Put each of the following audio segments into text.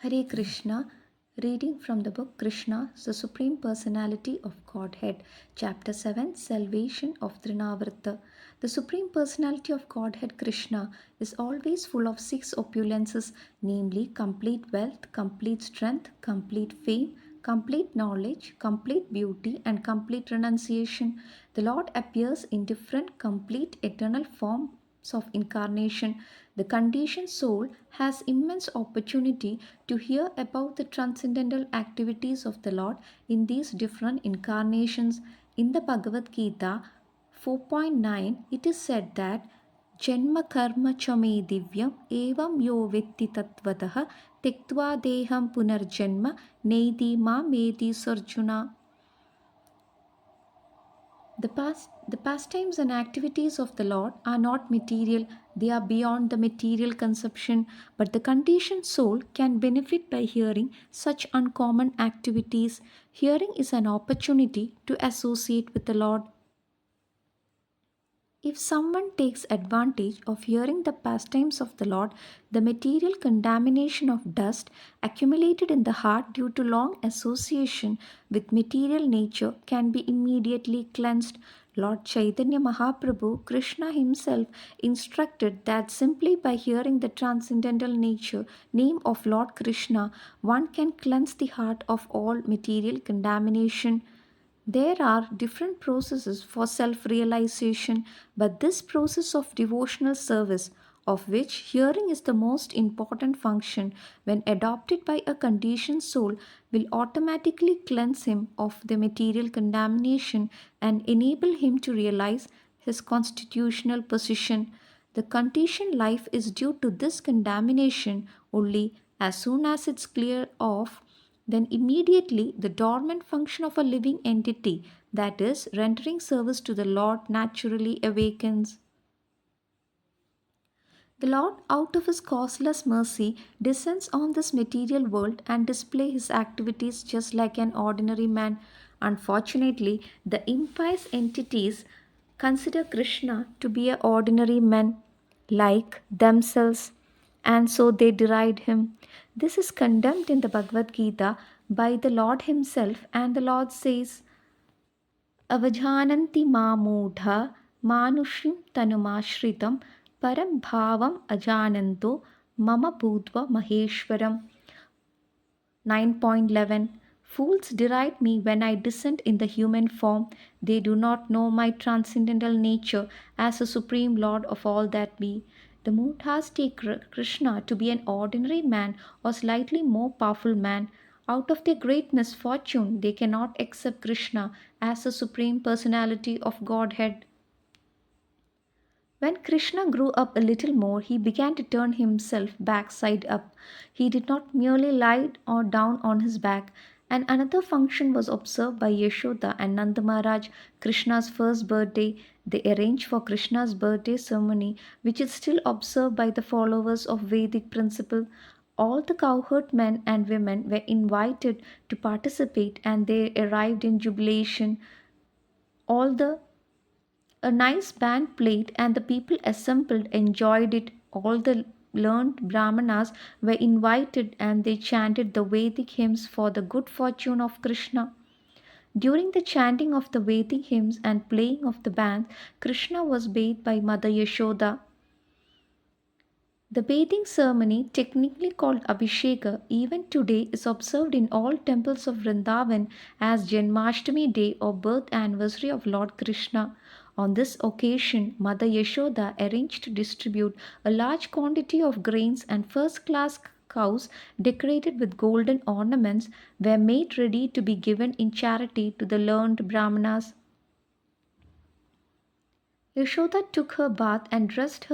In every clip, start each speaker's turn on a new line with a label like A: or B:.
A: Hare Krishna, reading from the book Krishna, the Supreme Personality of Godhead, Chapter 7 Salvation of Trnavarta. The Supreme Personality of Godhead Krishna is always full of six opulences, namely complete wealth, complete strength, complete fame, complete knowledge, complete beauty, and complete renunciation. The Lord appears in different, complete, eternal forms of incarnation. The conditioned soul has immense opportunity to hear about the transcendental activities of the Lord in these different incarnations. In the Bhagavad Gita 4.9, it is said that Janma karma chame divyam evam yo vetti tattvataha tektva deham punarjanma neidi ma medi sarjuna. The pastimes and activities of the Lord are not material, they are beyond the material conception, but the conditioned soul can benefit by hearing such uncommon activities. Hearing is an opportunity to associate with the Lord. If someone takes advantage of hearing the pastimes of the Lord, the material contamination of dust accumulated in the heart due to long association with material nature can be immediately cleansed. Lord Chaitanya Mahaprabhu, Krishna himself, instructed that simply by hearing the transcendental nature, name of Lord Krishna, one can cleanse the heart of all material contamination. There are different processes for self realization, but this process of devotional service, of which hearing is the most important function, when adopted by a conditioned soul, will automatically cleanse him of the material contamination and enable him to realize his constitutional position. The conditioned life is due to this contamination only as soon as it's cleared off, then immediately the dormant function of a living entity, that is, rendering service to the Lord, naturally awakens. The Lord, out of his causeless mercy, descends on this material world and displays his activities just like an ordinary man. Unfortunately, the impious entities consider Krishna to be an ordinary man, like themselves, and so they deride him. This is condemned in the Bhagavad Gita by the Lord himself, and the Lord says, अवजानन्ति मामूढा मानुष्यं तनुमाश्रितं परं भावम् अजानन्तो मम भूत्वा महेश्वरम्. 9.11 Fools deride me when I descend in the human form. They do not know my transcendental nature as a supreme Lord of all that be. The Mudhas take Krishna to be an ordinary man or slightly more powerful man. Out of their great misfortune, they cannot accept Krishna as the supreme personality of Godhead. When Krishna grew up a little more, he began to turn himself back side up. He did not merely lie or down on his back. And another function was observed by Yashoda and Nanda Maharaj, Krishna's first birthday. They arranged for Krishna's birthday ceremony, which is still observed by the followers of Vedic principle. All the cowherd men and women were invited to participate and they arrived in jubilation. All the A nice band played, and the people assembled enjoyed it. All the learned Brahmanas were invited and they chanted the Vedic hymns for the good fortune of Krishna. During the chanting of the Vedic hymns and playing of the band, Krishna was bathed by Mother Yashoda. The bathing ceremony, technically called Abhisheka, even today is observed in all temples of Vrindavan as Janmashtami day or birth anniversary of Lord Krishna. On this occasion, Mother Yashoda arranged to distribute a large quantity of grains, and first class cows decorated with golden ornaments were made ready to be given in charity to the learned Brahmanas. Yashoda took her bath and dressed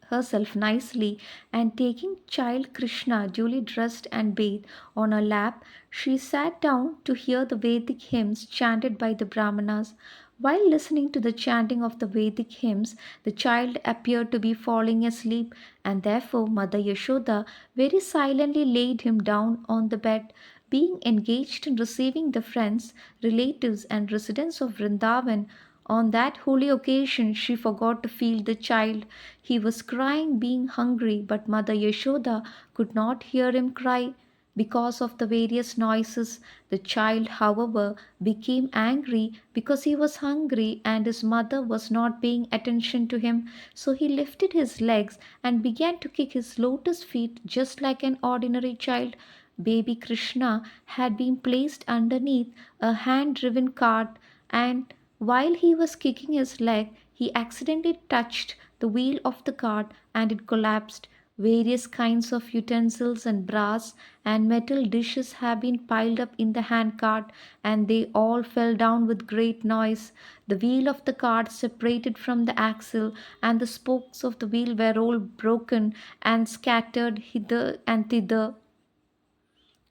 A: herself nicely, and taking child Krishna duly dressed and bathed on her lap, she sat down to hear the Vedic hymns chanted by the Brahmanas. While listening to the chanting of the Vedic hymns, the child appeared to be falling asleep, and therefore Mother Yashoda very silently laid him down on the bed. Being engaged in receiving the friends, relatives, and residents of Vrindavan, on that holy occasion, she forgot to feed the child. He was crying, being hungry, but Mother Yashoda could not hear him cry. Because of the various noises, the child, however, became angry because he was hungry and his mother was not paying attention to him. So he lifted his legs and began to kick his lotus feet just like an ordinary child. Baby Krishna had been placed underneath a hand driven cart, and while he was kicking his leg, he accidentally touched the wheel of the cart and it collapsed. Various kinds of utensils and brass and metal dishes have been piled up in the handcart, and they all fell down with great noise. The wheel of the cart separated from the axle, and the spokes of the wheel were all broken and scattered hither and thither.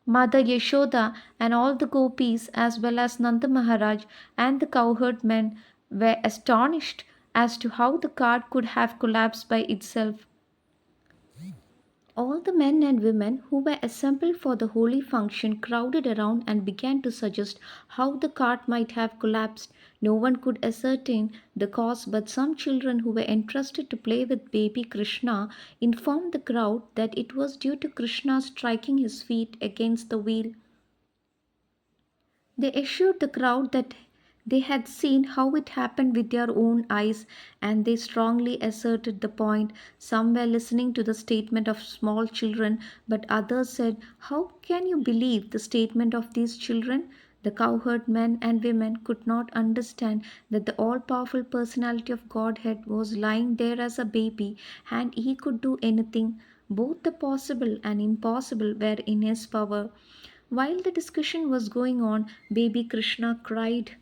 A: Mother Yashoda and all the gopis, as well as Nanda Maharaj and the cowherd men, were astonished as to how the cart could have collapsed by itself. All the men and women who were assembled for the holy function crowded around and began to suggest how the cart might have collapsed. No one could ascertain the cause, but some children who were entrusted to play with baby Krishna informed the crowd that it was due to Krishna striking his feet against the wheel. They assured the crowd that they had seen how it happened with their own eyes, and they strongly asserted the point. Some were listening to the statement of small children, but others said, "How can you believe the statement of these children?" The cowherd men and women could not understand that the all powerful personality of Godhead was lying there as a baby, and he could do anything. Both the possible and impossible were in his power. While the discussion was going on, baby Krishna cried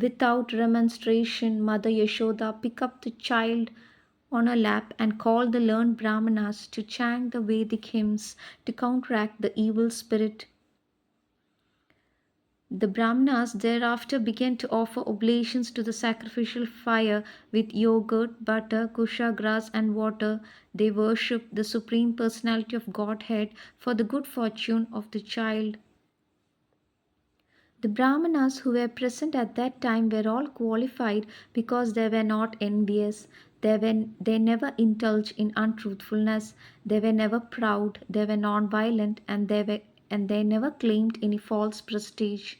A: without remonstration. Mother Yashoda picked up the child on her lap and called the learned Brahmanas to chant the Vedic hymns to counteract the evil spirit. The Brahmanas thereafter began to offer oblations to the sacrificial fire with yogurt, butter, kusha grass, and water. They worshipped the Supreme Personality of Godhead for the good fortune of the child. The Brahmanas who were present at that time were all qualified because they were not envious. They never indulged in untruthfulness. They were never proud. They were non-violent, and they never claimed any false prestige.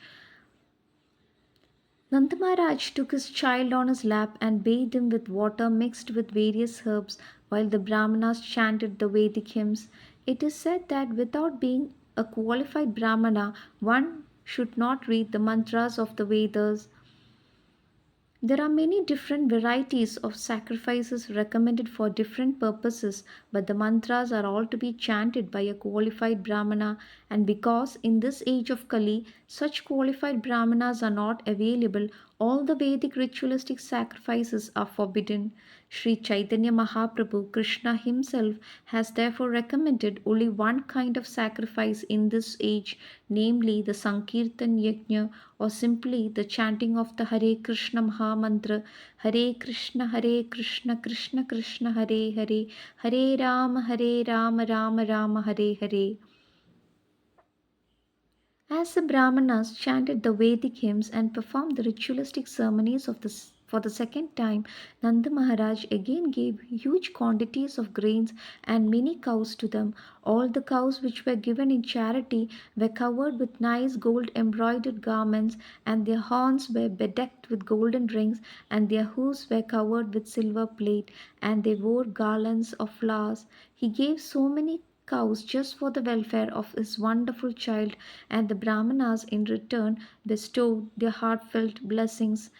A: Nanda Maharaj took his child on his lap and bathed him with water mixed with various herbs while the Brahmanas chanted the Vedic hymns. It is said that without being a qualified Brahmana, one should not read the mantras of the Vedas. There are many different varieties of sacrifices recommended for different purposes, but the mantras are all to be chanted by a qualified Brahmana. And because in this age of Kali, such qualified Brahmanas are not available, all the Vedic ritualistic sacrifices are forbidden. Sri Chaitanya Mahaprabhu, Krishna himself, has therefore recommended only one kind of sacrifice in this age, namely the Sankirtan Yajna, or simply the chanting of the Hare Krishna Mahamantra. Hare Krishna, Hare Krishna, Krishna Krishna, Hare Hare, Hare Rama, Rama Rama, Hare Hare. As the Brahmanas chanted the Vedic hymns and performed the ritualistic ceremonies for the second time, Nanda Maharaj again gave huge quantities of grains and many cows to them. All the cows which were given in charity were covered with nice gold embroidered garments, and their horns were bedecked with golden rings, and their hooves were covered with silver plate, and they wore garlands of flowers. He gave so many cows just for the welfare of his wonderful child, and the Brahmanas in return bestowed their heartfelt blessings.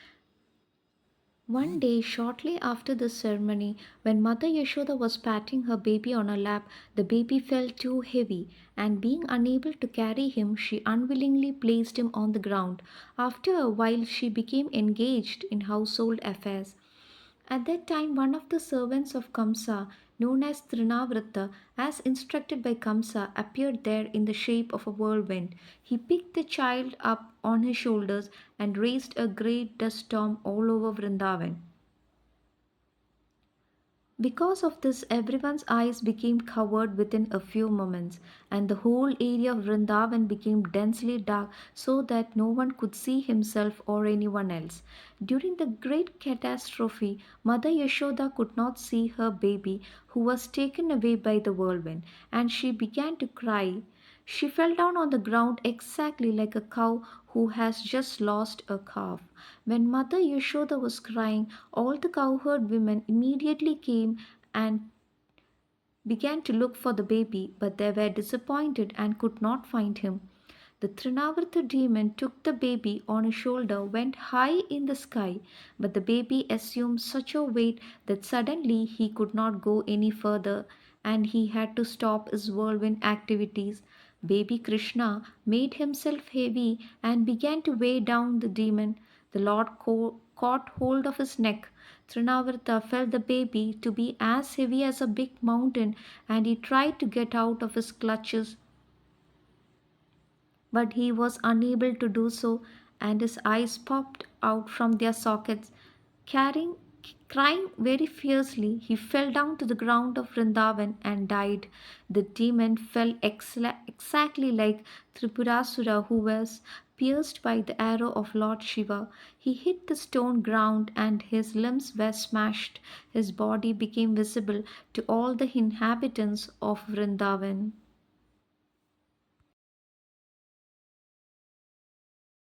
A: One day, shortly after the ceremony, when Mother Yashoda was patting her baby on her lap, the baby felt too heavy, and being unable to carry him, she unwillingly placed him on the ground. After a while, she became engaged in household affairs. At that time, one of the servants of Kamsa, known as Trnavarta, as instructed by Kamsa, appeared there in the shape of a whirlwind. He picked the child up on his shoulders and raised a great dust storm all over Vrindavan. Because of this, everyone's eyes became covered within a few moments, and the whole area of Vrindavan became densely dark so that no one could see himself or anyone else. During the great catastrophe, Mother Yashoda could not see her baby, who was taken away by the whirlwind, and she began to cry. She fell down on the ground exactly like a cow who has just lost a calf. When Mother Yashoda was crying, all the cowherd women immediately came and began to look for the baby, but they were disappointed and could not find him. The Trnavarta demon took the baby on his shoulder, went high in the sky, but the baby assumed such a weight that suddenly he could not go any further and he had to stop his whirlwind activities. Baby Krishna made himself heavy and began to weigh down the demon. The Lord caught hold of his neck. Trinavarta felt the baby to be as heavy as a big mountain and he tried to get out of his clutches, but he was unable to do so, and his eyes popped out from their sockets. Carrying, crying very fiercely, he fell down to the ground of Vrindavan and died. The demon fell exactly like Tripurasura, who was pierced by the arrow of Lord Shiva. He hit the stone ground and his limbs were smashed. His body became visible to all the inhabitants of Vrindavan.